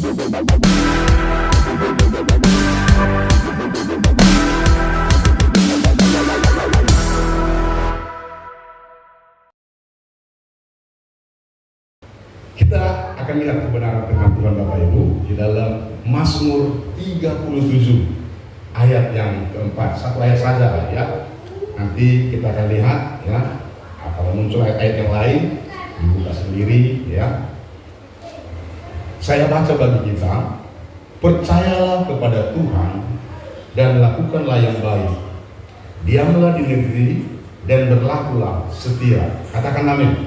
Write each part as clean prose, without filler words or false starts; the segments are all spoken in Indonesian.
Kita akan lihat kebenaran firman Tuhan Bapak Ibu di dalam Mazmur 37 ayat yang keempat. Satu ayat saja lah ya. Nanti kita akan lihat ya. Kalau muncul ayat-ayat yang lain dibuka sendiri ya. Saya baca bagi kita, percayalah kepada Tuhan dan lakukanlah yang baik. Diamlah di negeri dan berlakulah setia. Katakan amin.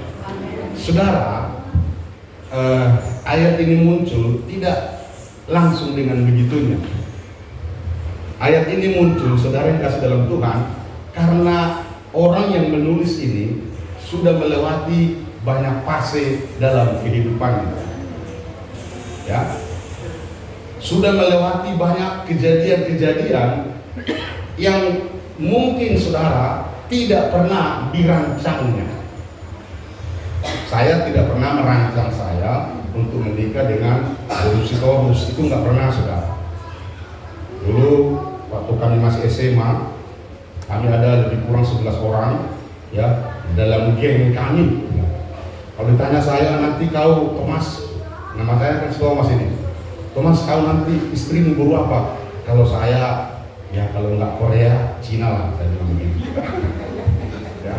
Saudara, ayat ini muncul tidak langsung dengan begitunya. Ayat ini muncul, saudara yang kasih dalam Tuhan, karena orang yang menulis ini sudah melewati banyak fase dalam kehidupannya. Ya, sudah melewati banyak kejadian-kejadian yang mungkin saudara tidak pernah dirancangnya. Saya tidak pernah merancang saya untuk menikah dengan psikologis, itu nggak pernah saudara. Dulu waktu kami masih SMA, kami ada lebih kurang 11 orang ya dalam geng kami. Kalau ditanya saya, nanti kau Thomas, nama saya kan Thomas ini, Thomas kau nanti istrimu buru apa? Kalau saya ya kalau nggak Korea, Cina lah, saya bilang begini. Ya.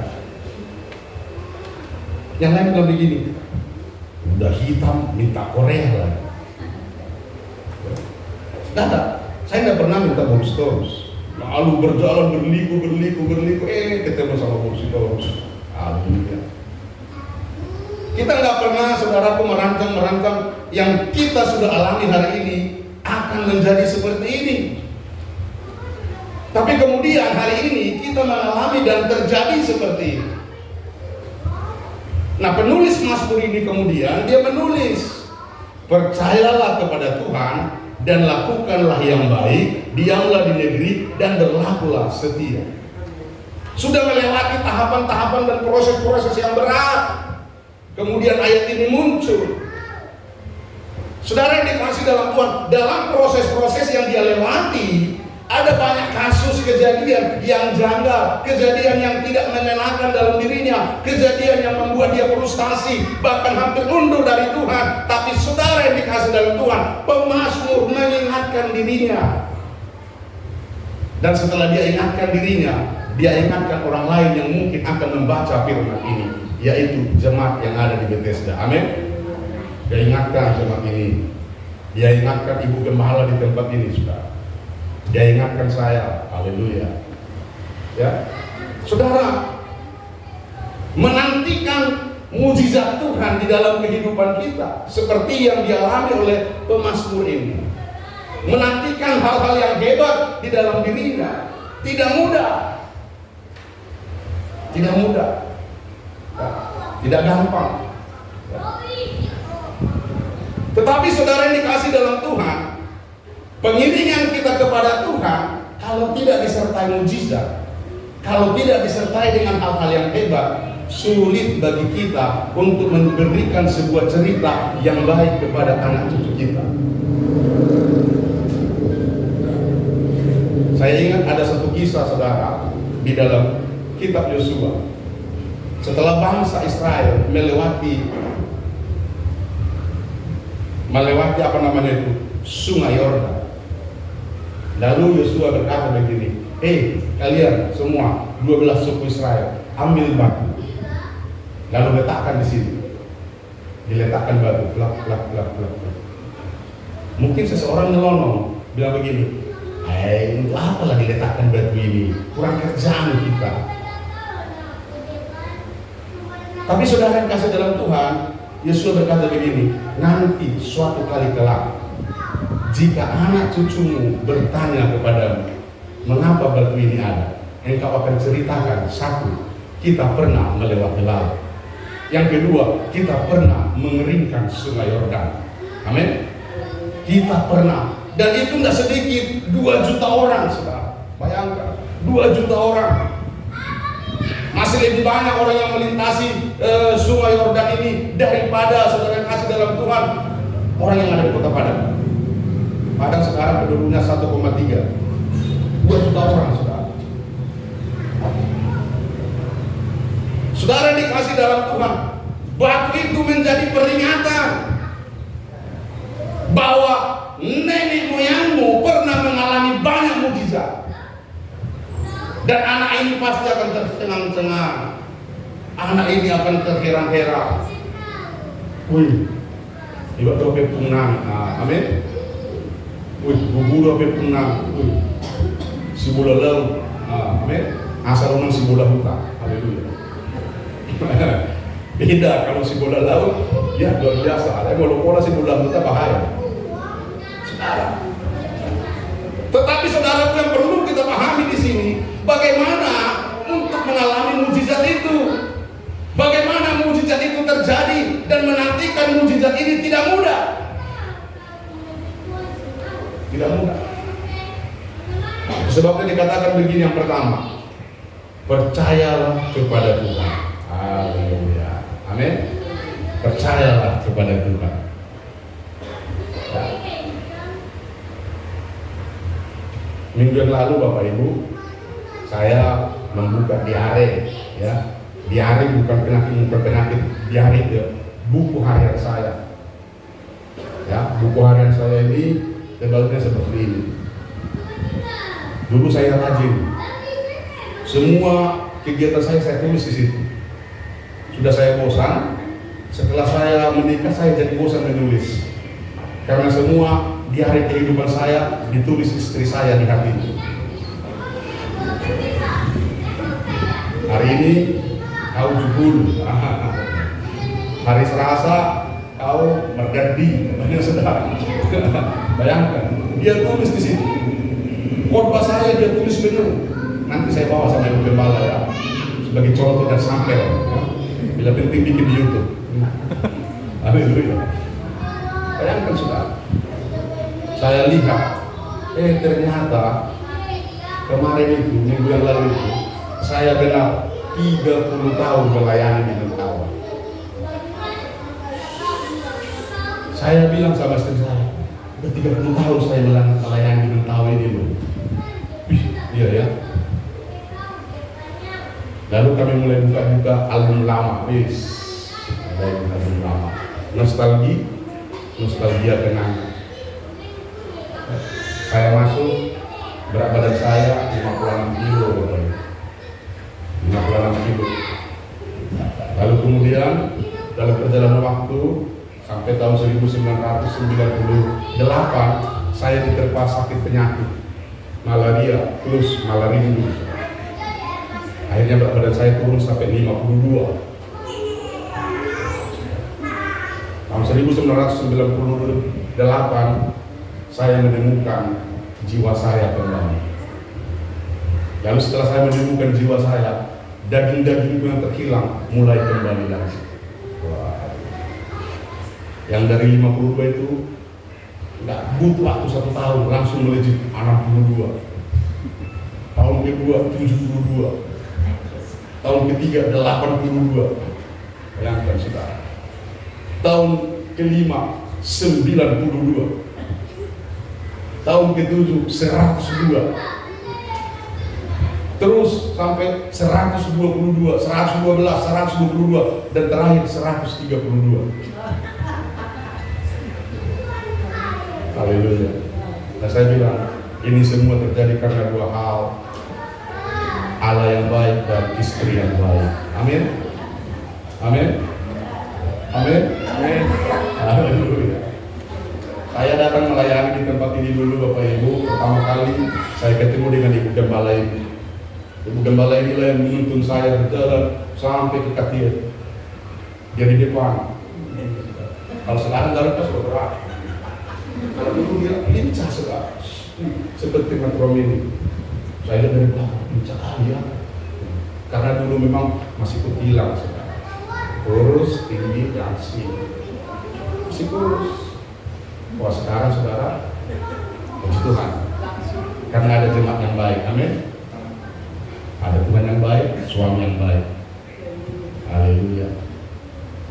Yang lain bilang begini, udah hitam minta Korea lagi. Saya nggak pernah minta bonus terus. Lalu berjalan berliku, ketemu sama bonus terus. Alhamdulillah. Kita nggak pernah saudaraku merancang yang kita sudah alami hari ini akan menjadi seperti ini. Tapi kemudian hari ini kita mengalami dan terjadi seperti ini. Nah, penulis Mazmur ini kemudian dia menulis, percayalah kepada Tuhan dan lakukanlah yang baik, diamlah di negeri dan berlakulah setia. Sudah melewati tahapan-tahapan dan proses-proses yang berat. Kemudian ayat ini muncul. Saudara yang dikasih dalam Tuhan, dalam proses-proses yang dia lewati, ada banyak kasus kejadian yang janggal, kejadian yang tidak menyenangkan dalam dirinya, kejadian yang membuat dia frustasi, bahkan hampir mundur dari Tuhan. Tapi saudara yang dikasih dalam Tuhan, pemazmur mengingatkan dirinya. Dan setelah dia ingatkan dirinya, dia ingatkan orang lain yang mungkin akan membaca firman ini, yaitu jemaat yang ada di Bethesda. Amin. Dia ingatkan jemaat ini, dia ingatkan ibu gembala di tempat ini, saudara. Dia ingatkan saya, haleluya. Ya, saudara, menantikan mujizat Tuhan di dalam kehidupan kita, seperti yang dialami oleh pemazmur ini. Menantikan hal-hal yang hebat di dalam dirinya, tidak mudah, ya, tidak gampang. Ya. Tetapi saudara yang dikasih dalam Tuhan, pengiringan kita kepada Tuhan, kalau tidak disertai mujizat, kalau tidak disertai dengan hal-hal yang hebat, sulit bagi kita untuk memberikan sebuah cerita yang baik kepada anak cucu kita. Saya ingat ada satu kisah saudara di dalam kitab Yosua. Setelah bangsa Israel melewati Sungai Yordan. Lalu Yosua berkata begini, kalian semua 12 suku Israel, ambil batu, lalu letakkan di sini. Diletakkan batu, plak. Mungkin seseorang nyelonong bilang begini, untuk apa lagi letakkan batu ini? Kurang kerjaan kita. Tapi saudara yang kasih dalam Tuhan, Yosua berkata begini, nanti suatu kali kelak, jika anak cucumu bertanya kepadamu, mengapa batu ini ada? Engkau akan ceritakan, satu, kita pernah melewati laut. Yang kedua, kita pernah mengeringkan Sungai Yordan. Amin. Kita pernah. Dan itu tidak sedikit, 2 juta orang, saudara. Bayangkan, 2 juta orang. Masih lebih banyak orang yang melintasi Sungai Yordan ini daripada saudara yang kasih dalam Tuhan. orang yang ada di Kota Padang. Padang sekarang penduduknya 1,3, 2 juta orang, saudara. Saudara dikasih dalam Tuhan, batu itu menjadi peringatan bahwa nenek moyangmu pernah mengalami banyak mukjizat, dan anak ini pasti akan tercengang-cengang, anak ini akan terheran-heran. Wih, iba dope pungnang, amin. Wih, buburu dope pungnang, wih, si bola laut, amin. Asal orang si bola hutan, haleluya. Beda kalau si bola laut, ya luar biasa. Ada kalau bola si bola hutan bahaya. Saudara. Tetapi saudara yang perlu kita pahami di sini, bagaimana untuk mengalami mukjizat itu. Bagaimana mukjizat itu terjadi dan menantikan mukjizat ini tidak mudah. Tidak mudah. Sebabnya dikatakan begini, yang pertama, percayalah kepada Tuhan. Haleluya. Amin. Percayalah kepada Tuhan. Ya. Minggu yang lalu Bapak Ibu, saya membuka diare, ya. Diare bukan penyakit, diare itu buku harian saya. Ya, buku harian saya ini tebalnya seperti ini. Dulu saya rajin, semua kegiatan saya tulis di situ. Sudah saya bosan, setelah saya menikah saya jadi bosan menulis, karena semua diare kehidupan saya ditulis istri saya di hati. Hari ini kau jubul, hari Selasa kau merdadi, banyak sedang. Bayangkan, dia tulis di situ. Khotbah saya dia tulis penuh. Nanti saya bawa sama Ibu Gembala, ya, sebagai contoh dan sampel, ya. Bila penting bikin di YouTube. Haleluya. Bayangkan saudara, saya lihat, ternyata kemarin itu, minggu yang lalu itu, saya benar 30 tahun melayani di Mentawai. Saya bilang sama istri saya, udah 30 tahun saya melayani di Mentawai ini loh. Iya ya. Lalu kami mulai buka-buka album lama, album lama, nostalgia kenangan. Saya masuk, berat badan saya 56 kilo, 56 kilo. Lalu kemudian dalam perjalanan waktu sampai tahun 1998 saya diterpa sakit penyakit malaria plus malaria. Akhirnya berat badan saya turun sampai 52. Tahun 1998 saya menemukan jiwa saya kembali. Lalu setelah saya menemukan jiwa saya, daging-dagingku yang terhilang mulai kembali lagi. Wah. Yang dari 52 itu nggak butuh waktu 1 tahun, langsung melejit 62. Tahun kedua 72. Tahun ketiga 82. Bayangkan saudara. Tahun kelima 92. Tahun ke-7 102. Terus sampai 122, 112, 122, dan terakhir 132. Haleluya. Nah, saya bilang ini semua terjadi karena 2 hal, Allah yang baik dan istri yang baik. Amin. Amin. Amin. Amin. Haleluya. Saya datang melayani di tempat ini dulu Bapak Ibu. Pertama kali saya ketemu dengan Ibu Gembala ini. Ibu Gembala inilah yang menuntun saya berjalan sampai ke Katir. Dia di depan. Kalau sekarang dari pas bergerak. Kalau dulu dia lincah sekali, seperti metro mini. Saya lihat dari belakang lincah kali ya. Karena dulu memang masih kutilang sekarang. Kurus, tinggi, langsing. Masih kurus. Wah, sekarang saudara, puji Tuhan, karena ada jemaat yang baik. Amin. Ada Tuhan yang baik, suami yang baik. Haleluya.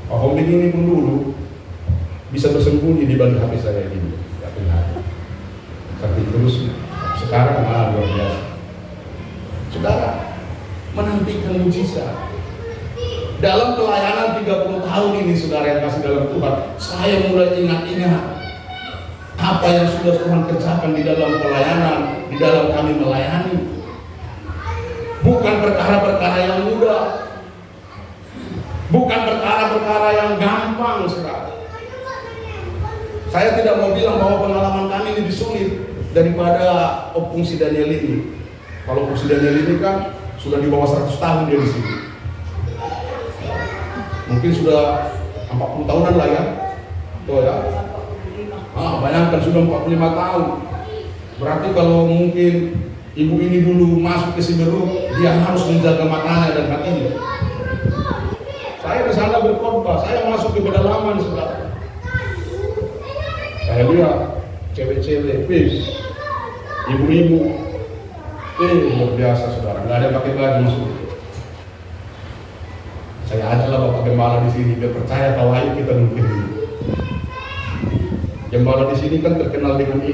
Pak Hombing ini pun dulu bisa bersembunyi di balik HP saya ini. Tidak benar. Tapi terus sekarang luar biasa. Saudara, menantikan mujizat. Dalam pelayanan 30 tahun ini, saudara yang kasih dalam Tuhan, saya mulai ingat-ingat apa yang sudah Tuhan kerjakan di dalam pelayanan, di dalam kami melayani. Bukan perkara-perkara yang mudah, bukan perkara-perkara yang gampang, saudara. Saya tidak mau bilang bahwa pengalaman kami ini disulit daripada Fungsi Daniel ini. Kalau Fungsi Daniel ini kan sudah di bawah 100 tahun dia di sini. Mungkin sudah 40 tahunan lah ya. Tuh ya. Bayangkan sudah 45 tahun. Berarti kalau mungkin ibu ini dulu masuk ke Siberut, dia harus menjaga matanya dan hatinya. Saya di sana berkhotbah, saya masuk ke pedalaman, saudara. Saya lihat cewek-cewek, ibu-ibu, luar biasa, saudara. Nggak ada yang pakai baju masuk. Saya adalah Bapak Gembala di sini, biar percaya kalau ayo kita mungkin dulu. Gembala di sini kan terkenal dengan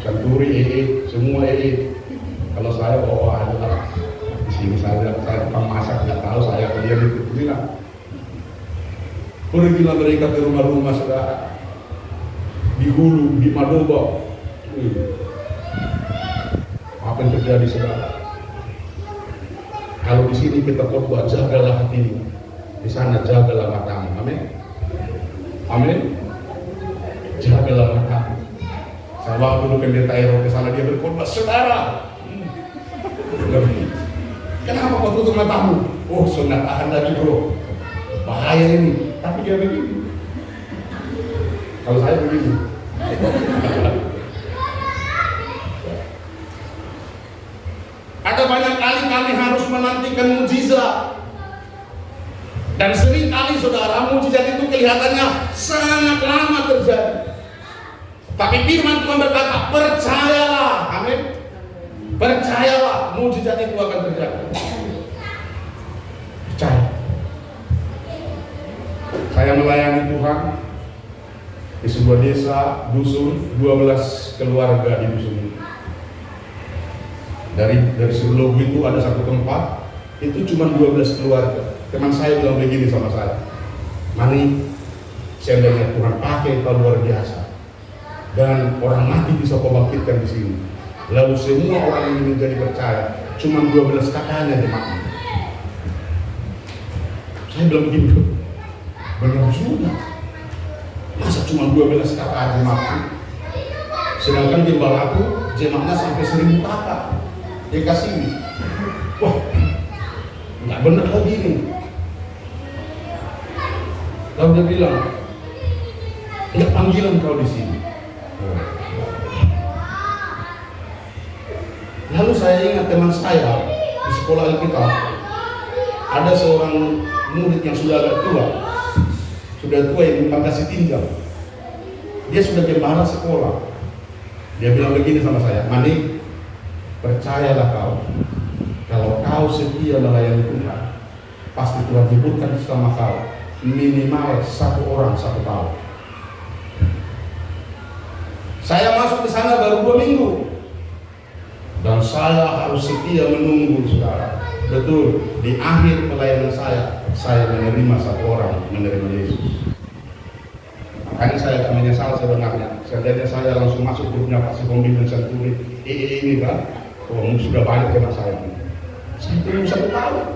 Santuri, semua Kalau saya bawa adalah di sini saya tukang masak, nggak tahu saya kalian itu bilang. Pergilah mereka ke rumah-rumah saudara, di Hulu, di Madoba. Apa yang terjadi saudara? Kalau di sini kita khotbah, jagalah hatimu. Di sana jagalah matamu. Amin. Amin. Jagalah matamu. Saya bawa dulu pendeta Ero ke sana, dia berkhotbah, saudara. Kenapa kau tutup matamu? Oh, sudah tahan lagi bro. Bahaya ini. Tapi dia begini. Kalau saya begini. Ada banyak kali kami harus menantikan mujizat. Dan sering kali saudara, mujizat itu kelihatannya sangat lama terjadi. Tapi firman Tuhan berkata, percayalah, amin. Percayalah, mujizat itu akan terjadi. Percaya. Saya melayani Tuhan di sebuah desa, dusun, 12 keluarga di dusun ini. Dari sebelum itu ada satu tempat, itu cuma 12 keluarga. Teman saya bilang begini sama saya, Mani, seandainya Tuhan pakai kau luar biasa, dan orang mati bisa kau bangkitkan di sini. Lalu semua orang ini menjadi percaya, cuma 12 kakaknya jemaat. Saya bilang begini, benar juga. Masa cuma 12 kakak jemaat? Sedangkan gembalaku jemaatnya sampai 1000 kakak. Dia kasih ini. Wah, nggak benar lagi ini. Lalu dia bilang, nggak panggilan kau di sini. Lalu saya ingat teman saya di sekolah Alkitab, ada seorang murid yang sudah agak tua yang memang kasih tinggal. Dia sudah gembala sekolah. Dia bilang begini sama saya, Mani, percayalah kau, kalau kau setia melayani Tuhan, pasti Tuhan hiburkan sama kau minimal 1 orang 1 tahun. Saya masuk ke sana baru 2 minggu, dan saya harus setia menunggu, saudara. Betul, di akhir pelayanan saya menerima 1 orang menerima Yesus. Makanya saya tak menyesal sebenarnya. Seandainya saya langsung masuk grupnya Pak Sikombi dan Santuri ini kan, sudah banyak teman saya. Saya tunggu 1 tahun.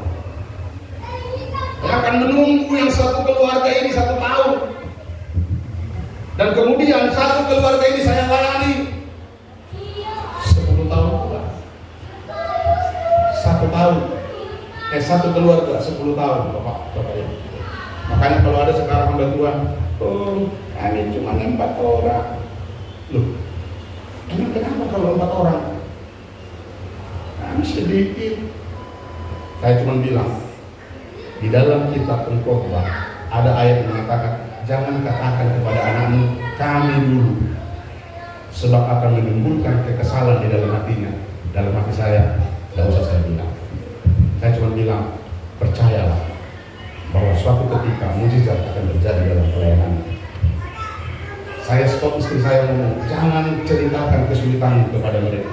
Saya akan menunggu yang 1 keluarga ini 1 tahun. Dan kemudian 1 keluarga ini saya layani 10 tahun pula. 1 tahun. 1 keluarga 10 tahun, Bapak ini. Makanya kalau ada sekarang hamba Tuhan, kami cuma 4 orang. Loh, emang kenapa kalau 4 orang? Kami sedikit. Saya cuma bilang, di dalam kitab Pengkhotbah ada ayat yang mengatakan, jangan katakan kepada anakmu, kami dulu, sebab akan menimbulkan kekesalan di dalam hatinya. Dalam hati saya, tidak usah saya bilang. Saya cuma bilang, percayalah, bahwa suatu ketika mujizat akan terjadi dalam pelayanan. Saya stop istri saya ngomong, jangan ceritakan kesulitan kepada mereka.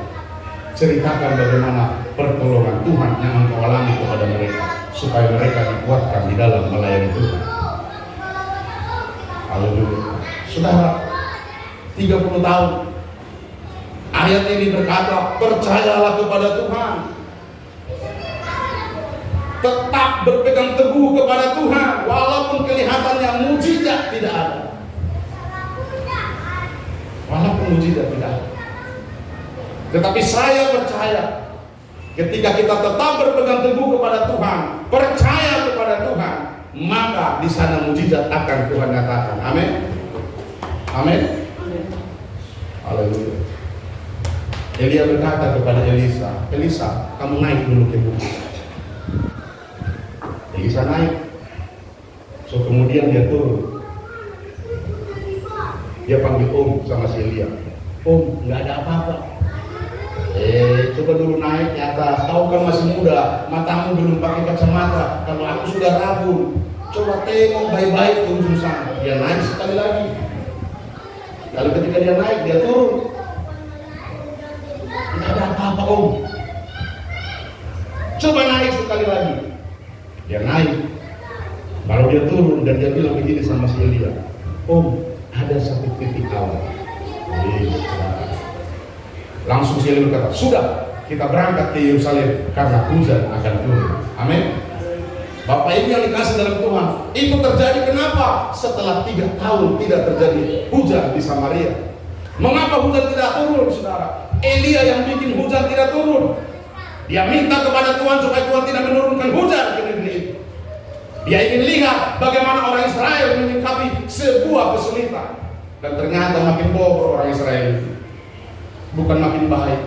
Ceritakan bagaimana pertolongan Tuhan yang engkau alami kepada mereka, supaya mereka dikuatkan di dalam melayani Tuhan. Haleluya. Saudara, 30 tahun ayat ini berkata, percayalah kepada Tuhan, tetap berpegang teguh kepada Tuhan walaupun kelihatannya mujizat tidak ada. Walaupun mujizat tidak ada. Tetapi saya percaya ketika kita tetap berpegang teguh kepada Tuhan, percaya kepada Tuhan, maka di sana mujizat akan Tuhan nyatakan. Amin. Amin. Haleluya. Elia berkata kepada Elisa, Elisa, kamu naik dulu ke bukit. Elisa naik. So kemudian dia turun. Dia panggil Om sama si Elia. Om, nggak ada apa-apa. Coba dulu naik ke atas. Kau kan masih muda, matamu belum pakai kacamata. Kalau aku sudah rabun, coba tengok baik-baik ke ujung sana. Dia naik sekali lagi. Lalu ketika dia naik, dia turun. Nggak ada apa-apa Om. Coba naik sekali lagi. Dia naik. Lalu dia turun dan dia bilang begini sama si Elia. Om, ada satu titik awal. Langsung si Elia berkata, sudah, kita berangkat ke Yerusalem karena hujan akan turun. Amin. Bapak Ibu yang dikasih dalam Tuhan, itu terjadi kenapa? Setelah 3 tahun tidak terjadi hujan di Samaria. Mengapa hujan tidak turun, saudara? Elia yang bikin hujan tidak turun. Dia minta kepada Tuhan supaya Tuhan tidak menurunkan hujan ke negeri itu. Dia ingin lihat bagaimana orang Israel menyikapi sebuah kesulitan. Dan ternyata makin bobrok orang Israel itu. Bukan makin baik.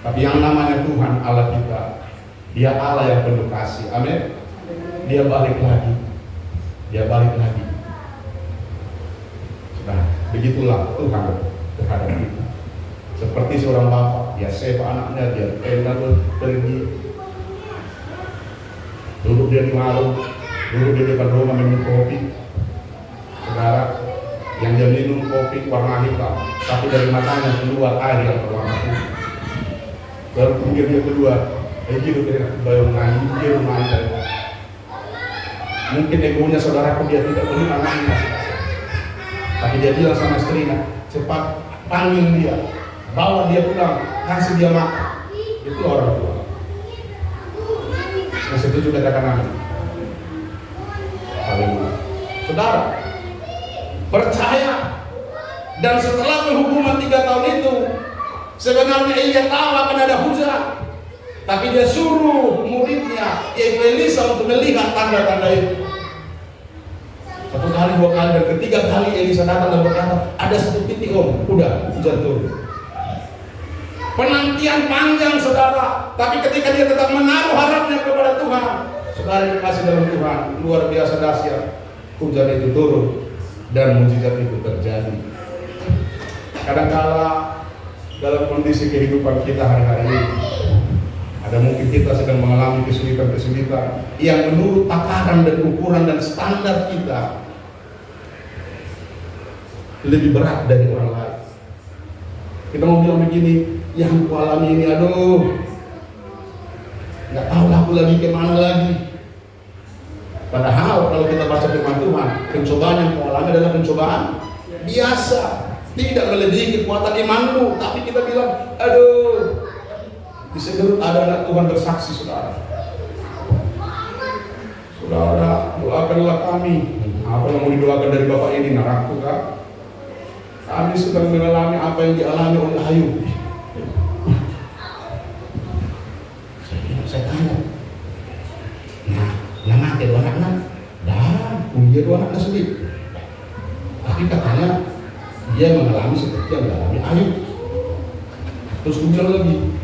Tapi yang namanya Tuhan Allah kita, Dia Allah yang penuh kasih. Amin. Dia balik lagi. Dia balik lagi. Nah, begitulah Tuhan terhadap kita. Seperti seorang bapak, dia sewa anaknya, dia pergi. Duduk dia di warung, duduk di depan rumah minum kopi. Saudara, yang dia minum kopi warna hitam, tapi dari matanya keluar air yang berwarna putih. Lalu kemudian dia keluar, gitu dia bayang nangis, dia nangis. Mungkin egonya saudaraku dia tidak boleh nangis, tapi dia bilang sama istrinya, cepat panggil dia, bawa dia pulang, kasih dia makan. Itu orang tua. Yang setuju katakan amin. Haleluya. Saudara, percaya. Dan setelah penghukuman 3 tahun itu, sebenarnya Elia tahu akan ada hujan, tapi dia suruh muridnya yaitu Elisa untuk melihat tanda-tanda itu. 1 kali, 2 kali, dan ketiga kali Elisa datang dan berkata, ada satu titik Om, udah hujan turun. Penantian panjang saudara, tapi ketika dia tetap menaruh harapnya kepada Tuhan, saudara yang dikasih dalam Tuhan, luar biasa dahsyat, hujan itu turun dan mujizat itu terjadi. Kadang-kala dalam kondisi kehidupan kita hari-hari ini, ada mungkin kita sedang mengalami kesulitan-kesulitan yang menurut takaran dan ukuran dan standar kita lebih berat dari orang lain. Kita mau bilang begini, yang ku alami ini, aduh, nggak tahu lah aku lagi kemana lagi. Padahal kalau kita baca firman Tuhan, pencobaan yang ku alami adalah pencobaan biasa, tidak melebihi kekuatan imanmu. Tapi kita bilang, aduh, di Segerut ada anak Tuhan bersaksi, saudara. Saudara, doakanlah kami. Apa yang mau didoakan dari Bapak ini, naraku kan? Kami sedang mengalami apa yang dialami oleh Ayub. Saya tanya, nah mati 2 anak, dah, dia 2 anak sulit. Tapi katanya dia mengalami seperti yang dialami Ayub. Terus aku bilang lagi,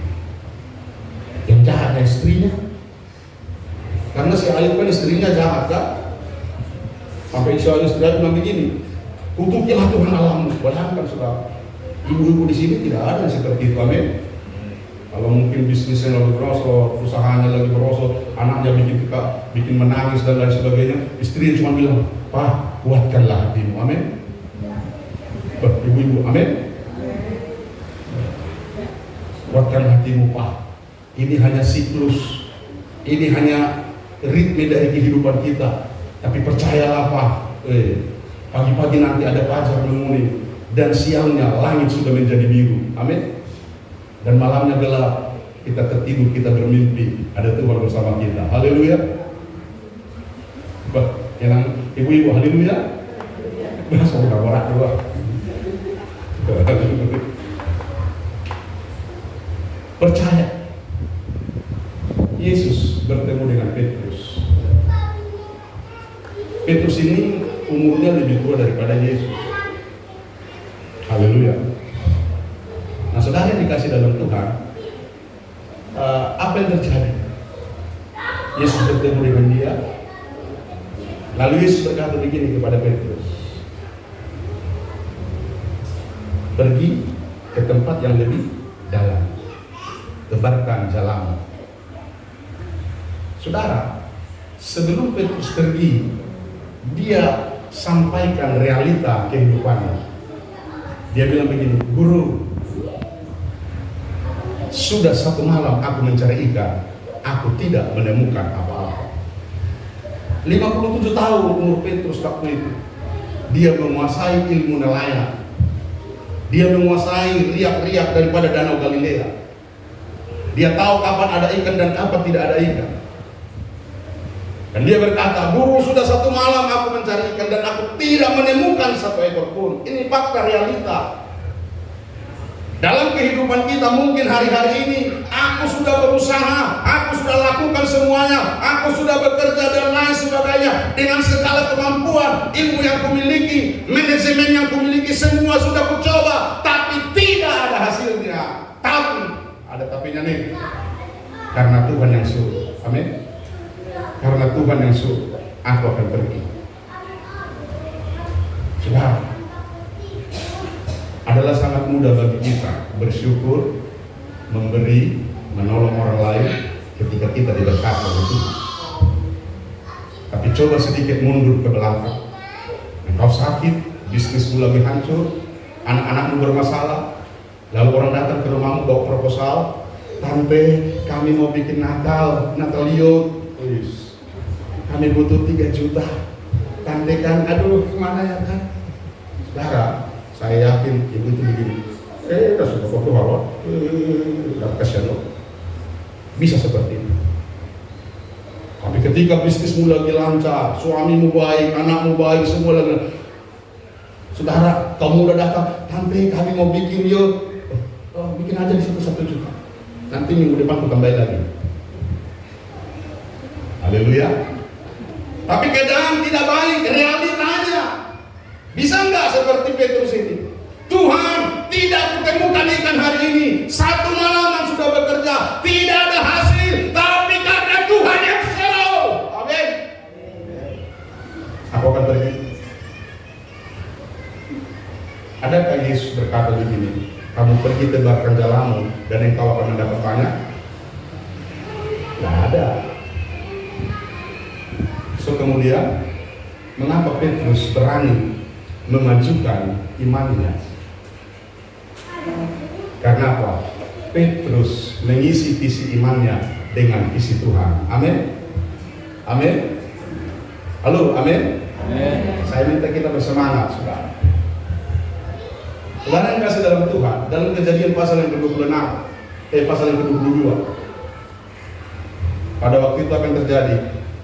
yang jahat istrinya, karena si Ayub kan istrinya jahat kan. Sampai istri Ayub bilang begini, kutukilah Tuhan Allahmu. Bayangkan saudara, ibu-ibu di sini tidak ada yang seperti itu. Amin. Kalau mungkin bisnisnya lagi berosot, usahanya lagi berosot, anaknya bikin menangis dan lain sebagainya, istrinya cuma bilang, "Pak, kuatkanlah hatimu." Amin. Ibu-ibu, amin. Kuatkanlah hatimu, Pak. Ini hanya siklus, ini hanya ritme dari kehidupan kita. Tapi percayalah, Pak, pagi-pagi nanti ada fajar menguning, dan siangnya langit sudah menjadi biru. Amin. Dan malamnya gelap, kita tertidur, kita bermimpi, ada Tuhan bersama kita. Haleluya. Yang ibu-ibu, haleluya. Bahasa udah orang tua. Percaya. Yesus bertemu dengan Petrus. Petrus ini umurnya lebih tua daripada Yesus. Haleluya. Nah, saudara yang dikasih dalam Tuhan, apa yang terjadi? Yesus bertemu dengan dia. Lalu Yesus berkata begini kepada Petrus, "Pergi ke tempat yang lebih dalam, tebarkan jalamu." Saudara, sebelum Petrus pergi, dia sampaikan realita kehidupannya. Dia bilang begini, "Guru, sudah 1 malam aku mencari ikan, aku tidak menemukan apa-apa." 57 tahun umur Petrus waktu itu. Dia menguasai ilmu nelayan. Dia menguasai riak-riak daripada Danau Galilea. Dia tahu kapan ada ikan dan kapan tidak ada ikan. Dan dia berkata, "Guru, sudah 1 malam aku mencari ikan dan aku tidak menemukan 1 ekor pun." Ini fakta realita. Dalam kehidupan kita mungkin hari-hari ini aku sudah berusaha, aku sudah lakukan semuanya, aku sudah bekerja dan lain sebagainya dengan segala kemampuan, ilmu yang kumiliki, manajemen yang kumiliki, semua sudah kucoba, tapi tidak ada hasilnya. Tapi ada tapinya nih, karena Tuhan yang suruh. Amin. Karena Tuhan yang suruh, aku akan pergi. Saudara, adalah sangat mudah bagi kita bersyukur, memberi, menolong orang lain ketika kita diberkati oleh Tuhan. Tapi coba sedikit mundur ke belakang. Engkau sakit, bisnismu lagi hancur, anak-anakmu bermasalah, lalu orang datang ke rumahmu bawa proposal, "Tante, kami mau bikin Natal liut. Kami butuh 3 juta. Tante kan, aduh gimana ya kan?" Saudara, saya yakin ibu itu begini, udah sudah foto halal, kasihan loh. Bisa seperti itu. Tapi ketika bisnismu lagi lancar, suamimu baik, anakmu baik, semua lagi, saudara, kamu udah datang, "Tante, kami mau bikin yuk." Bikin aja di situ 1 juta. Nanti minggu depan aku tambahin lagi. Haleluya. Tapi keadaan tidak baik, realitanya. Bisa nggak seperti Petrus ini? "Tuhan, tidak kutemukan ikan hari ini. 1 malam sudah bekerja, tidak ada hasil. Tapi karena Tuhan yang suruh." Amin. Aku akan pergi. Adakah Yesus berkata begini, "Kamu pergi tebarkan jalamu dan engkau akan mendapat banyak"? Tidak ada. So kemudian, mengapa Petrus berani memajukan imannya? Karena apa? Petrus mengisi visi imannya dengan visi Tuhan. Amin. Amin. Halo, amin. Amin. Saya minta kita bersemangat, saudara. Saudara yang kasih dalam Tuhan, dalam Kejadian pasal yang ke-26, pasal yang ke-22. Pada waktu itu akan terjadi,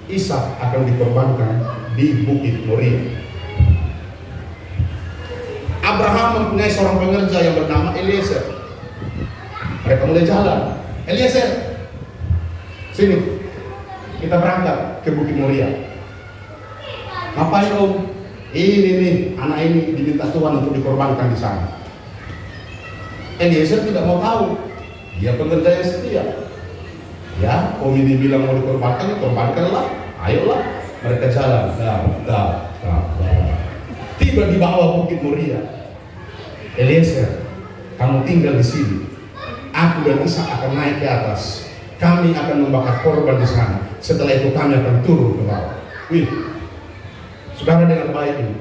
Ishak akan dikorbankan di Bukit Moria. Abraham mempunyai seorang pengerja yang bernama Eliezer. Mereka mulai jalan. "Eliezer, sini, kita berangkat ke Bukit Moria." "Ngapain om?" "Ini nih, anak ini diminta Tuhan untuk dikorbankan di sana." Eliezer tidak mau tahu. Dia pekerja yang setia. Ya, om ini bilang mau dikorbankan, korbankanlah. Ayolah, mereka jalan. Tiba di bawah Bukit Moria. "Eliezer, kamu tinggal di sini. aku dan Ishak akan naik ke atas. Kami akan membakar korban di sana. Setelah itu kami akan turun ke bawah. Wih, saudara dengar baik ini.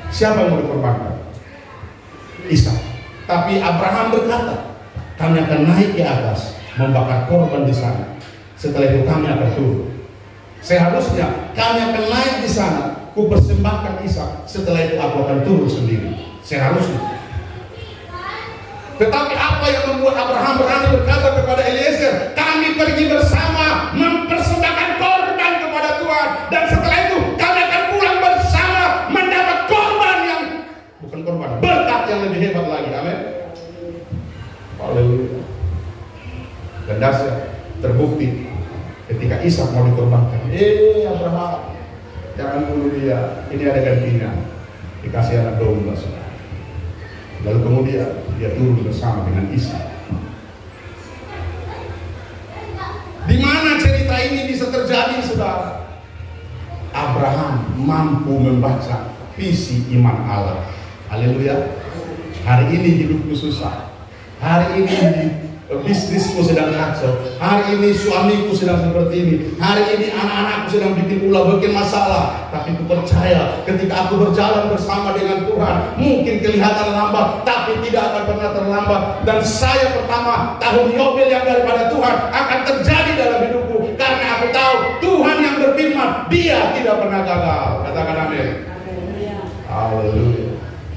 Siapa yang mau dikorbankan? Ishak. Tapi Abraham berkata, kami akan naik ke atas, membakar korban di sana. Setelah itu kami akan turun. Seharusnya kami akan naik di sana, ku persembahkan Ishak. Setelah itu aku akan turun sendiri. Seharusnya. Tetapi apa yang membuat Abraham berani berkata kepada Eliezer, kami pergi bersama mempersembahkan korban kepada Tuhan, dan setelah itu kami akan pulang bersama mendapat korban yang bukan korban, berkat yang lebih hebat lagi. Amin. Haleluya. Dan dahsyat terbukti ketika Ishak mau dikorbankan. Abraham, jangan bunuh dia, ini ada gantinya, dikasih anak domba. Lalu kemudian dia turun bersama dengan Ishak. Di mana cerita ini bisa terjadi, saudara? Abraham mampu membaca visi iman Allah. Haleluya. Hari ini hidupku susah. Hari ini bisnisku sedang kacau. Hari ini suamiku sedang seperti ini. Hari ini anak-anakku sedang bikin ulah bikin masalah. Tapi aku percaya ketika aku berjalan bersama dengan Tuhan, mungkin kelihatan lambat, tapi tidak akan pernah terlambat. Dan saya pertama, tahun Yobel yang daripada Tuhan akan terjadi dalam hidupku, karena aku tahu Tuhan yang berfirman, Dia tidak pernah gagal. Katakan amin. Haleluya.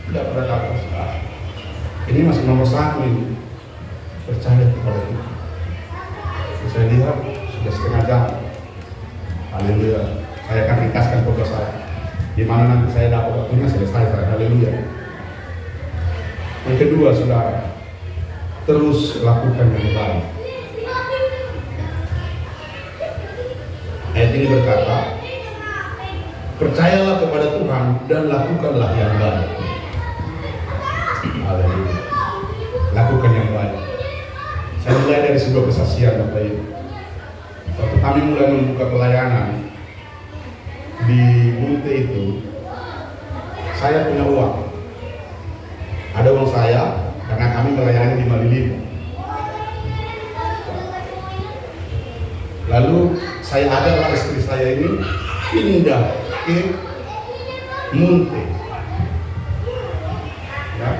Tidak pernah gagal. Ini masih nomor 1 ini. Percaya kepada Tuhan. Saya lihat sudah setengah jam. Haleluya. Saya akan ringkaskan tugas saya. Di mana nanti saya dapat waktunya selesai. Haleluya. Yang kedua, saudara, terus lakukan yang baik. Ayat ini berkata, percayalah kepada Tuhan dan lakukanlah yang baik. Haleluya. Lakukan yang baik. Saya mulai dari sebuah kesaksian Bapak Ibu. Waktu kami mulai membuka pelayanan di Munte itu, saya punya uang. Ada uang saya karena kami melayani di Malilimo. Lalu saya ajaklah istri saya ini pindah ke Munte. Ya.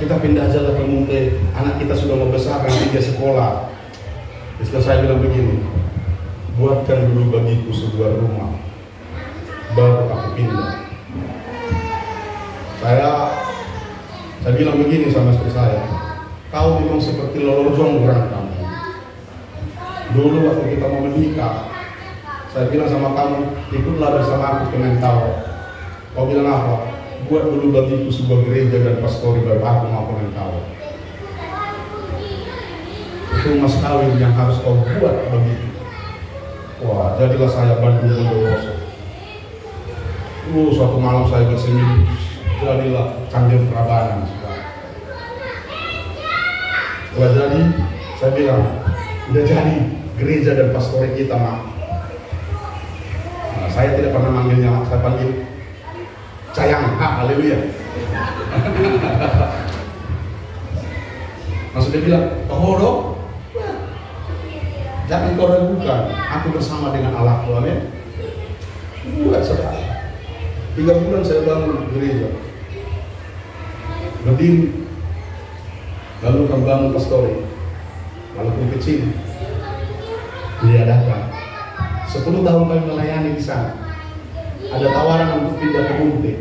Kita pindah aja lah ke Munte, anak kita sudah mau besar, nanti dia sekolah. Setelah saya bilang begini, buatkan dulu bagiku sebuah rumah, baru aku pindah. Saya bilang begini sama istri saya, kau memang seperti lolojong orang kamu. Dulu waktu kita mau menikah, saya bilang sama kamu, ikutlah bersama aku ke Mentawai. Kau bilang apa? Buat dulu bagiku sebuah gereja dan pastori, baru aku mau ke Mentawai. Itu mas kawin yang harus kau buat bagiku. Wah, jadilah saya Bandung Bondowoso. Suatu malam saya bersemi, jadilah Candil Prabanan. Setelah jadi, saya bilang, udah jadi gereja dan pastori kita, Mak. Nah, saya tidak pernah manggilnya, saya panggil Cayang. Haleluya. Maksudnya bilang, oh, jangan kau ragukan, aku bersama dengan Allahku. Amin. Buat saudara. 3 bulan saya bangun gereja, berdiri, lalu kami bangun pastori, walaupun kecil, diadakan. 10 tahun kami melayani di sana. Ada tawaran untuk pindah ke Munte.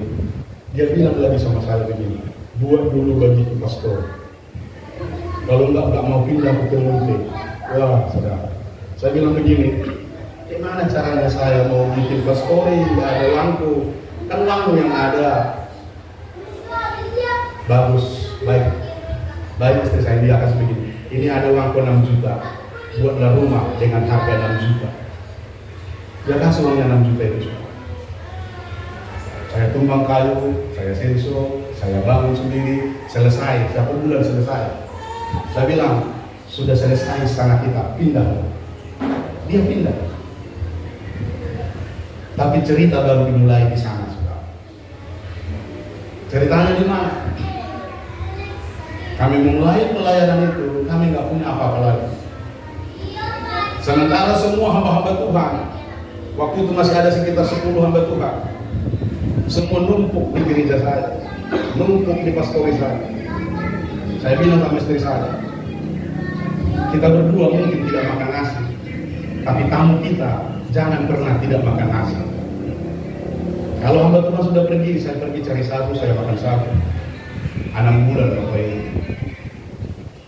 Dia bilang lagi sama saya begini, buat dulu bagiku pastor. Kalau enggak mau pindah ke Munte. Wah, saudara. Saya bilang begini, gimana caranya saya mau bikin pastori, nggak ada uangku. Kan uangku yang ada. Bagus, baik istri saya, dia akan begini. Ini ada uangku 6 juta, buatlah rumah dengan harga 6 juta. Dia kasih uangnya 6 juta itu. Saya tumbang kayu, saya sensor, saya bangun sendiri, selesai, 1 bulan selesai. Saya bilang, sudah selesai istana kita, pindah. Dia pindah. Tapi cerita baru dimulai di sana, saudara. Ceritanya di mana? Kami mulai pelayanan itu, kami nggak punya apa-apa lagi. Sementara semua hamba-hamba Tuhan, waktu itu masih ada sekitar 10 hamba Tuhan, semua numpuk di gereja saya, numpuk di pastori saya. Saya bilang sama istri saya, kita berdua mungkin tidak makan nasi, tapi tamu kita jangan pernah tidak makan nasi. Kalau hamba Tuhan sudah pergi, saya pergi cari satu, saya makan satu. 6 bulan Bapak ini.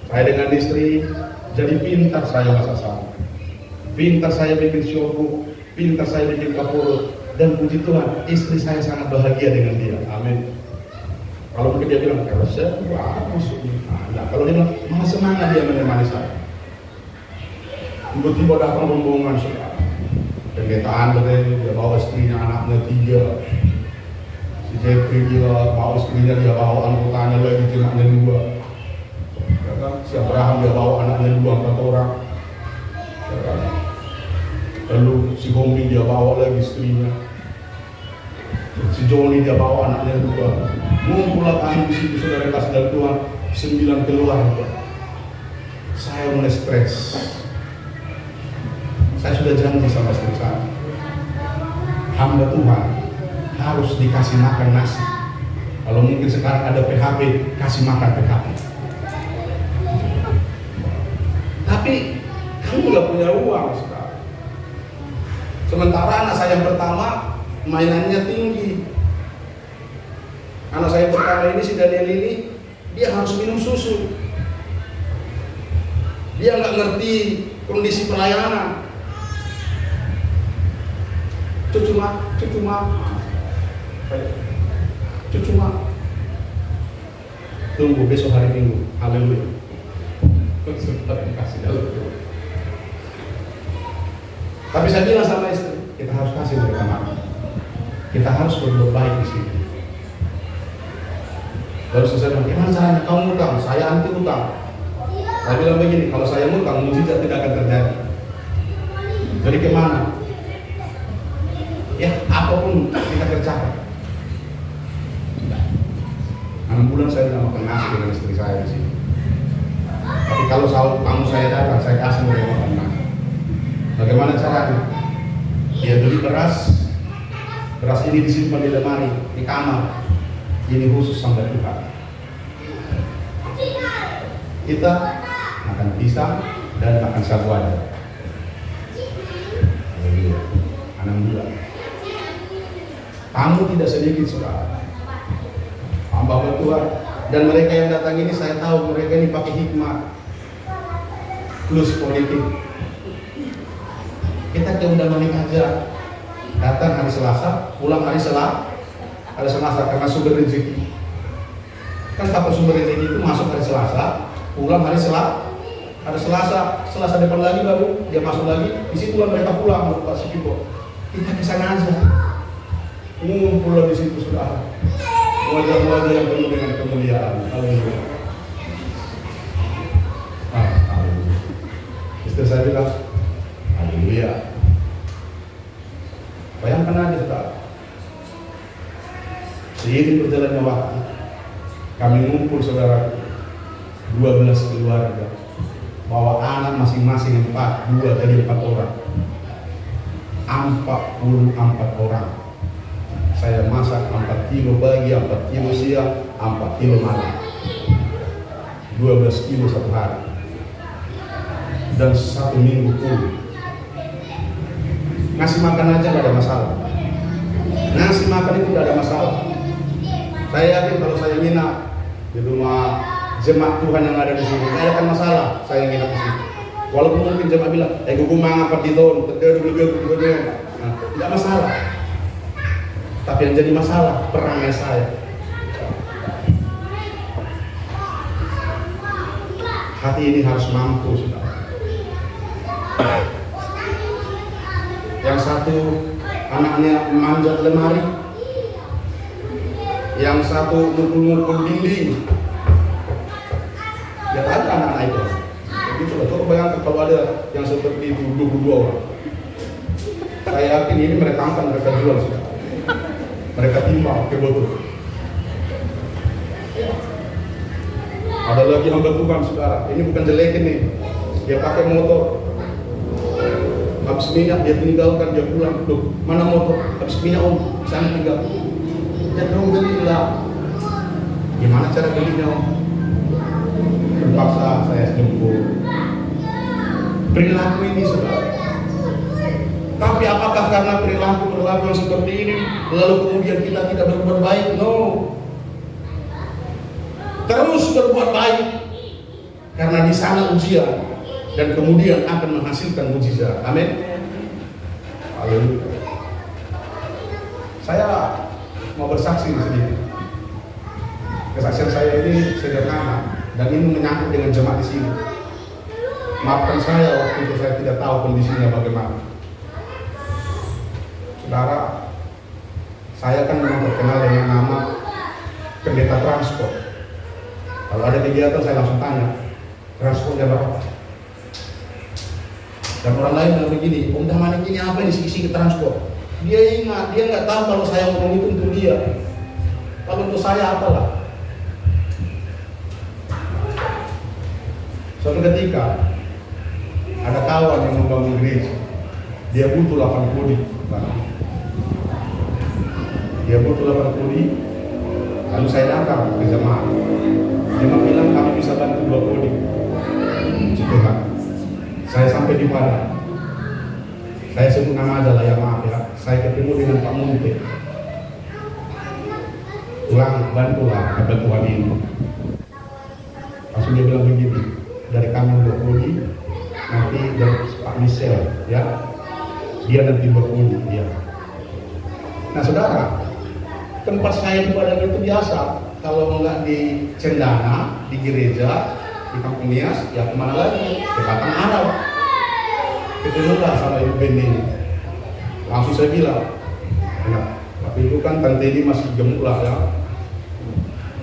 Saya dengan istri jadi pintar saya masak satu, pintar saya bikin syurga, pintar saya bikin kapur, dan puji Tuhan, istri saya sangat bahagia dengan dia. Amin. Kalau mungkin dia bilang, kalau saya apa maksudnya? Nah, kalau dia bilang, malah semangat dia menemani saya. Tiba-tiba datang rombongan saudara. Pendeta dia bawa istrinya, anaknya 3. Si Jeffrey dia bawa istrinya, dia bawa anggotanya lagi, jemaatnya 2. Ya kan? Si Abraham dia bawa anaknya 2, 4 orang. Ya kan? Lalu si Gombing dia bawa lagi istrinya. Si Joni dia bawa anaknya 2. Ngumpullah kami di situ saudara kasih dari Tuhan 9 keluarga. Saya mulai stres. Saya sudah janji sama istri saya, hamba Tuhan harus dikasih makan nasi. Kalau mungkin sekarang ada PHP, kasih makan PHP. Tapi kamu nggak punya uang sekarang. Sementara anak saya yang pertama mainannya tinggi. Anak saya pertama ini, si Daniel ini, dia harus minum susu. Dia nggak ngerti kondisi pelayanan. Cucu mak. Tunggu besok hari Minggu. Haleluya. Tapi saya bilang sama istri, kita harus kasih mereka makan. Kita harus berbuat baik di sini. Lalu saya bilang, gimana caranya? Kamu utang, saya anti utang. Saya bilang begini, kalau saya utang, mujizat tidak akan terjadi. Jadi gimana? Ya, apapun kita kerjakan. 6 bulan saya tidak makan nasi dengan istri saya di sini. Tapi kalau tamu saya datang, saya kasih mereka makan nasi. Bagaimana caranya? Dia beli beras ini disimpan di lemari, di kamar. Ini khusus sampai Tuhan. Kita makan pisang dan makan sagu aja. Haleluya. 6 bulan. Tamu tidak sedikit saudara. Hamba Tuhan. Dan mereka yang datang ini saya tahu mereka ini pakai hikmah plus politik. Kita keundangan aja. Datang hari Selasa, pulang hari Selasa karena sumber rezeki. Kan kapal sumber rezeki itu masuk hari Selasa, pulang hari Selasa depan lagi baru dia masuk lagi. Di situ mereka pulang untuk Pak Sikipo. Kita ke sana aja. Ngumpul di situ sudah. Wajah-wajah yang penuh dengan kemuliaan. Haleluya. Haleluya. Istri saya bilang, haleluya. Bayangkan aja saudara. Seiring berjalannya waktu, kami ngumpul saudara 12 keluarga, bawa anak masing-masing 4, 2 dari 4 orang, 44 orang. Saya masak 4 kilo pagi, 4 kilo siang, 4 kilo malam, 12 kilo satu hari, dan 1 minggu pun. Ngasih makan aja gak ada masalah. Ngasih makan itu gak ada masalah. Saya yakin kalau saya nginap di rumah jemaat Tuhan yang ada di sini, tidak akan masalah saya nginap di sini. Walaupun mungkin jemaat bilang, gue mang apa di tahun, tidak masalah. Tapi yang jadi masalah perangai saya. Hati ini harus mampu, saudara. Yang satu anaknya manjat lemari, yang satu mukul-mukul dinding. Ya ada anak-anak itu. Begitu lah. Coba bayangkan kalau ada yang seperti itu 22 orang. Saya yakin ini mereka angkat, mereka jual sudah. Mereka timbang ke botol. Ada lagi hamba Tuhan, saudara. Ini bukan jelekin nih. Dia pakai motor. Habis minyak dia tinggalkan, dia pulang. Loh, mana motor? Habis minyak om, sana tinggal. Jadi om belilah. Gimana cara belinya om? Terpaksa saya jemput. Perilaku ini saudara. Tapi apakah karena perilaku yang seperti ini lalu kemudian kita tidak berbuat baik? No. Terus berbuat baik karena di sana ujian dan kemudian akan menghasilkan mujizat. Amin. Haleluya. Saya mau bersaksi sedikit. Kesaksian saya ini sederhana dan ini menyangkut dengan jemaat di sini. Maafkan saya waktu itu saya tidak tahu kondisinya bagaimana. Saudara, saya kan memang terkenal dengan nama pendeta transport. Kalau ada kegiatan saya langsung tanya, transportnya berapa? Dan orang lain bilang begini, om Damanik ini apa ini sisi transport? Dia ingat, dia nggak tahu kalau saya ngomong itu untuk dia. Kalau untuk saya apalah. Suatu ketika ada kawan yang membangun gereja, dia butuh 8 kodi. Dia butuh 8 kodi. Lalu saya datang ke jemaat. Dia bilang kami bisa bantu 2 kodi. Tuhan. Saya sampai di Padang. Saya sebut nama aja lah ya, maaf ya. Saya ketemu dengan Pak Munte. Pulang bantulah kepada Tuhan ini. Langsung dia bilang begini, dari kami 2 kodi. Nanti dari Pak Michel, ya, dia nanti berkunjung dia. Nah saudara, tempat saya di Padang itu biasa, kalau enggak di Cendana, di gereja, di Kampung Nias, ya kemana lagi? Ke Batang Arab. Ketemulah sama Ibu Bening. Langsung saya bilang, ya, tapi itu kan tante ini masih gemuk lah ya.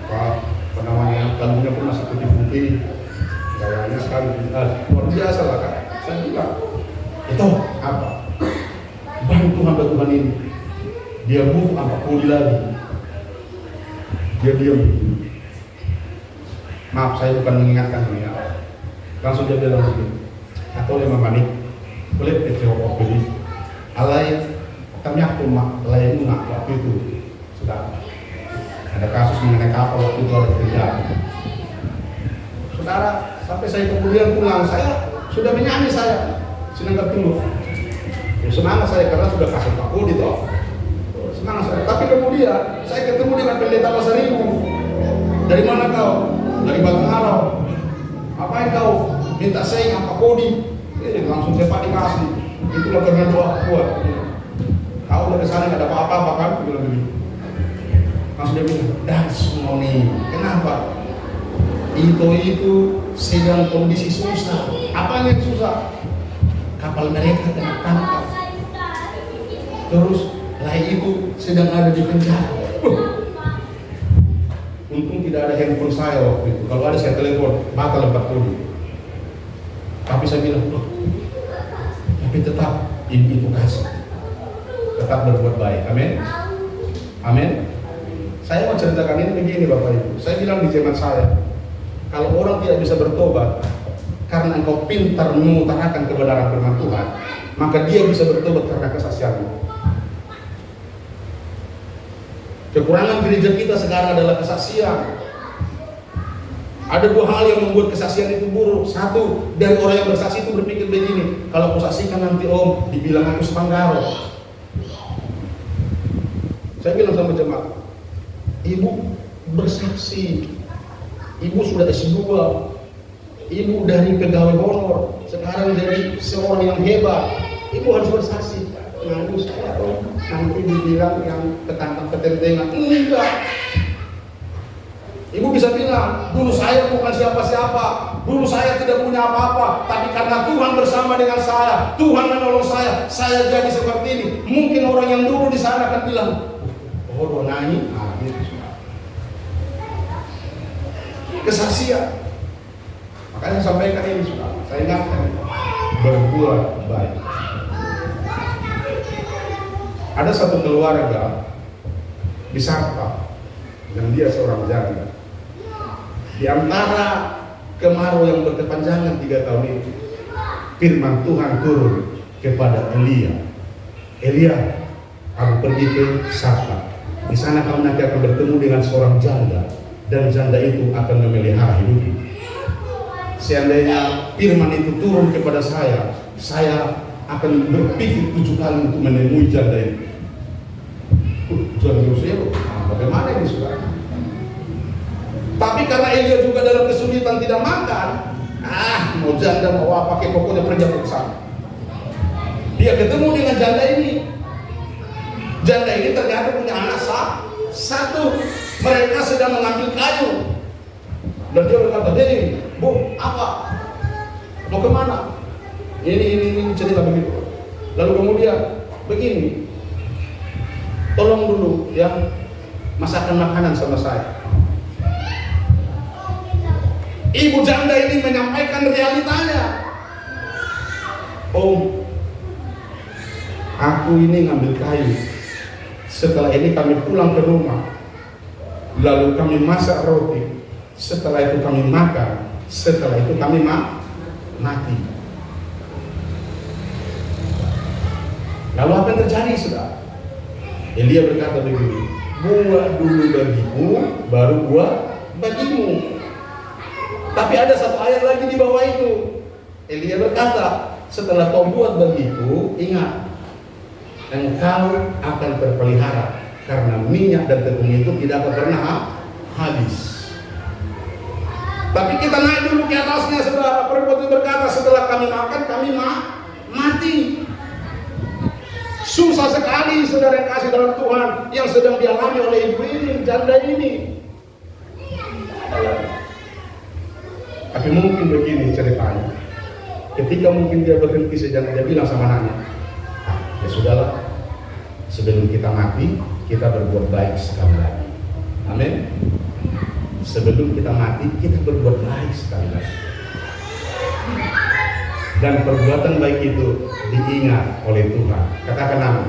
Apa namanya, kalungnya pun masih putih-putih. Gayanya kan luar biasa lah kan. Saya bilang, itu apa? Bantu hamba Tuhan ini. Dia butuh apa kodi lagi. Dia diam. Maaf, saya bukan mengingatkan ini ya. Langsung dia bilang begini, atau lima manik, boleh kecewa ini. Alai kami aku mak, alai munak waktu itu sudah ada kasus mengenai kapal waktu itu ada terjadi. Saudara, sampai saya kemudian pulang, saya sudah menyanyi saya senang ketemu. Semangat saya karena sudah kasih Pak Kodi toh. Semangat saya. Tapi kemudian saya ketemu dengan pendeta Pasaribu. Dari mana kau? Dari Batang Arab. Apain kau? Minta saya apa Kodi? Langsung cepat dikasih. Itulah karena doa kuat. Kau udah kesana nggak ada apa-apa kan? Bilang begitu. Langsung dia bilang, that's money. Kenapa? Itu sedang kondisi susah. Apa yang susah? Kapal mereka kena tangkap. Terus lain itu sedang ada di penjara. Untung tidak ada handphone saya waktu itu. Kalau ada saya telepon, batal 4 kodi. Tapi saya bilang, loh, tapi tetap ibu itu kasih. Tetap berbuat baik. Amin. Amin. Saya mau ceritakan ini begini Bapak Ibu. Saya bilang di zaman saya, kalau orang tidak bisa bertobat karena engkau pintar mengutarakan kebenaran firman Tuhan, maka dia bisa bertobat karena kesaksianmu. Kekurangan gereja kita sekarang adalah kesaksian. Ada 2 hal yang membuat kesaksian itu buruk. Satu, dari orang yang bersaksi itu berpikir begini, kalau aku saksikan nanti om, dibilang aku sepanggaro. Saya bilang sama jemaat, ibu bersaksi. Ibu sudah S2, ibu dari pegawai honor, sekarang jadi seorang yang hebat. Ibu harus bersaksi. Nanti saya nanti dibilang yang ketentang-ketentengan. Enggak. Ibu bisa bilang, dulu saya bukan siapa-siapa, dulu saya tidak punya apa-apa, tapi karena Tuhan bersama dengan saya, Tuhan menolong saya jadi seperti ini. Mungkin orang yang dulu di sana akan bilang, oh nani, gitu. Kesaksian. Makanya sampaikan ini sudah. Saya ingatkan, berbuat baik. Ada satu keluarga di Sabta dan dia seorang janda. Di antara kemarau yang berkepanjangan 3 tahun itu, firman Tuhan turun kepada Elia. Elia, kamu pergi ke Sarfat. Di sana kamu nanti akan bertemu dengan seorang janda, dan janda itu akan memelihara hidupmu. Seandainya firman itu turun kepada saya akan berpikir 7 kali untuk menemui janda itu. Janda usia, bagaimana ini saudara? Tapi karena Elia juga dalam kesulitan tidak makan, mau janda mau apa, pakai pokoknya pergi ke sana. Dia ketemu dengan janda ini. Janda ini ternyata punya anak satu. Mereka sedang mengambil kayu. Dan dia berkata, "Hei, Bu, apa? Mau kemana?" Ini cerita begitu. Lalu kemudian begini, tolong dulu ya, masakan makanan sama saya. Ibu janda ini menyampaikan realitanya. "Om, aku ini ngambil kayu. Setelah ini kami pulang ke rumah. Lalu kami masak roti. Setelah itu kami makan. Setelah itu kami mati." Lalu apa yang terjadi, saudara? Elia berkata begini, "Buat dulu bagimu, baru buat bagimu." Tapi ada satu ayat lagi di bawah itu. Elia berkata, "Setelah kau buat bagiku, ingat, engkau akan terpelihara, karena minyak dan tepung itu tidak akan pernah habis." Tapi kita naik dulu ke atasnya, saudara. Perempuan itu berkata, "Setelah kami makan, kami mati." Susah sekali, saudara yang kasih dalam Tuhan, yang sedang dialami oleh ibu ini, janda ini. Tapi mungkin begini ceritanya. Ketika mungkin dia berhenti sejenak, dia bilang sama anaknya, "Ya sudahlah, sebelum kita mati, kita berbuat baik sekali lagi." Amin. Sebelum kita mati, kita berbuat baik sekali lagi. Dan perbuatan baik itu diingat oleh Tuhan. Katakan amin.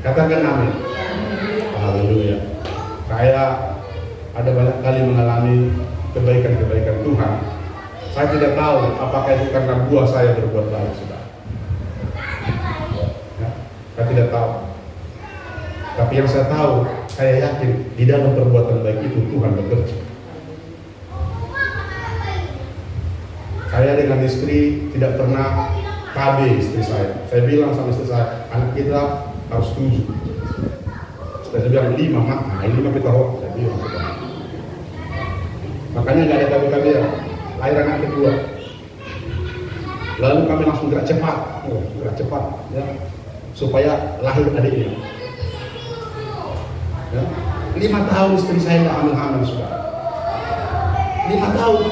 Katakan amin. Haleluya. Saya ada banyak kali mengalami kebaikan-kebaikan Tuhan. Saya tidak tahu apakah itu karena buah saya berbuat baik, saudara. Ya, saya tidak tahu. Tapi yang saya tahu, saya yakin di dalam perbuatan baik itu Tuhan bekerja. Saya dengan istri tidak pernah KB istri saya. Saya bilang sama istri saya, anak kita harus 7. Saya bilang 5, mak. Nah, ini 5 kita hoax. Saya bilang, makanya nggak ada KB ya. Lahir anak kedua. Lalu kami langsung gerak cepat, ya, supaya lahir adiknya. Ya. 5 tahun istri saya nggak hamil-hamil, sudah. 5 tahun.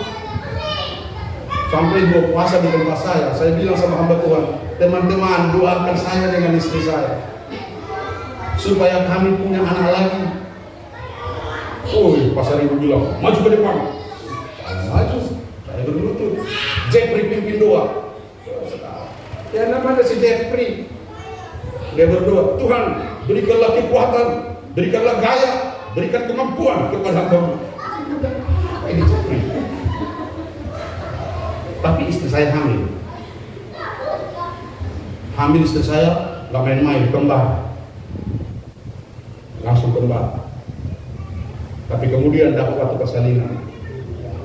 Sampai 2 puasa di tempat saya bilang sama hamba Tuhan, "Teman-teman, doakan saya dengan istri saya supaya kami punya anak lagi." Pasar ibu bilang, "Maju ke depan." Saya maju, saya berlutut. Jeffrey pimpin doa. Ya namanya si Jeffrey. Dia berdoa, "Tuhan, berikanlah kekuatan, berikanlah gaya, berikan kemampuan kepada kamu." Ini Jeffrey. Tapi istri saya hamil istri saya gak main-main, kembar, langsung kembar. Tapi kemudian dapat waktu persalinan.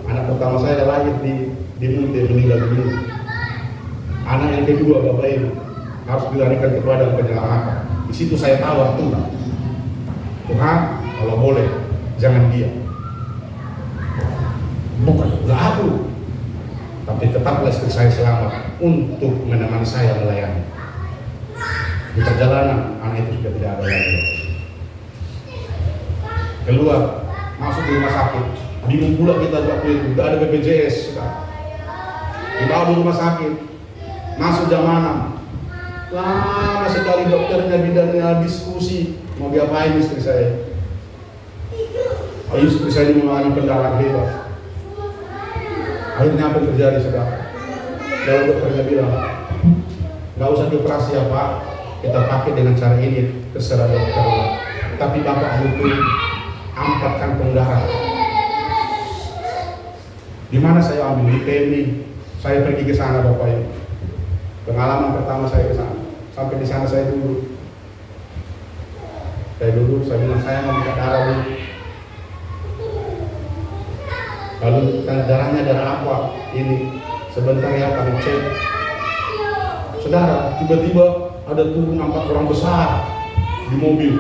Anak pertama saya lahir di Munte, meninggal dunia. Anak yang kedua bapak ibu harus dilarikan ke badan penyelamatan. Di situ saya tawar Tuhan, kalau boleh jangan dia, bukan aku, tapi tetaplah istri saya selamat untuk menemani saya melayani. Di perjalanan anak itu sudah tidak ada lagi. Keluar, masuk di rumah sakit. Bingung pula kita waktu itu, tidak ada BPJS. Dibawa di rumah sakit, masuk jam 6. Lama sekali dokternya, bidannya diskusi mau diapain istri saya. Istri saya ini mengalami pendarahan hebat. Akhirnya apa yang terjadi, saudara? Lalu dokternya bilang, nggak usah dioperasi ya Pak, kita pakai dengan cara ini, terserah dokter. Tapi Bapak butuh 4 kantong darah. Di mana saya ambil? Di PMI. Saya pergi ke sana Bapak Ibu. Pengalaman pertama saya ke sana. Sampai di sana saya duduk. Saya bilang saya mau minta darah dulu. Lalu darahnya darah apa? Ini sebentar ya kami cek. Saudara, tiba-tiba ada turun 4 orang besar di mobil.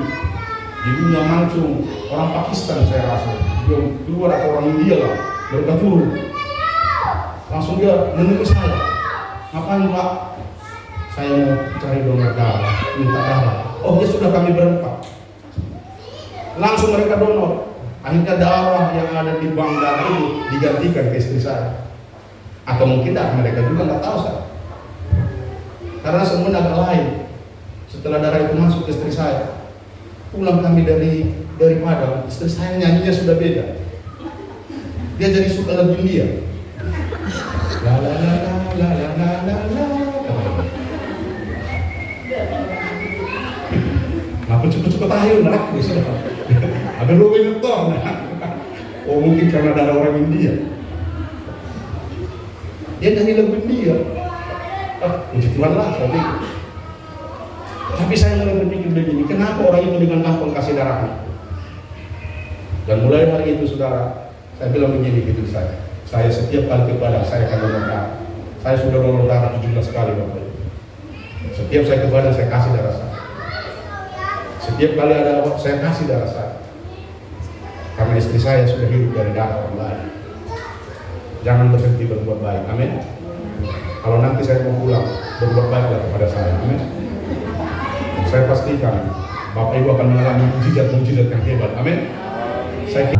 Ibunya mancung, orang Pakistan saya rasa. Dia keluar atau orang India lah. Mereka turun. Langsung dia menuju saya. Ngapain Pak? Saya mau cari donor darah, minta darah. Oh ya sudah, kami berempat. Langsung mereka donor. Akhirnya darah yang ada di bank darah itu digantikan ke istri saya. Atau mungkin darah mereka juga, nggak tahu saya. Karena semua agak lain. Setelah darah itu masuk ke istri saya, pulang kami dari Padang, istri saya nyanyinya sudah beda. Dia jadi suka lagu India. La la la la la la la la. Aku cukup tahu lah, ada dua minit dong. Oh mungkin karena darah orang India. Dia nyanyi lagu India. Puji Tuhan lah saya pikir. Tapi saya mulai berpikir begini, kenapa orang itu dengan gampang kasih darahnya? Dan mulai hari itu saudara, saya bilang begini gitu saya setiap kali ke Padang saya akan donor darah. Saya sudah donor darah 17 kali Bapak Ibu. Setiap saya ke Padang saya kasih darah saya. Setiap kali ada saya kasih darah saya. Karena istri saya sudah hidup dari darah orang lain. Jangan berhenti berbuat baik, amin. Kalau nanti saya mau pulang, berbuat baiklah kepada saya, amin. Saya pastikan Bapak Ibu akan mengalami mujizat-mujizat yang hebat, amin. Saya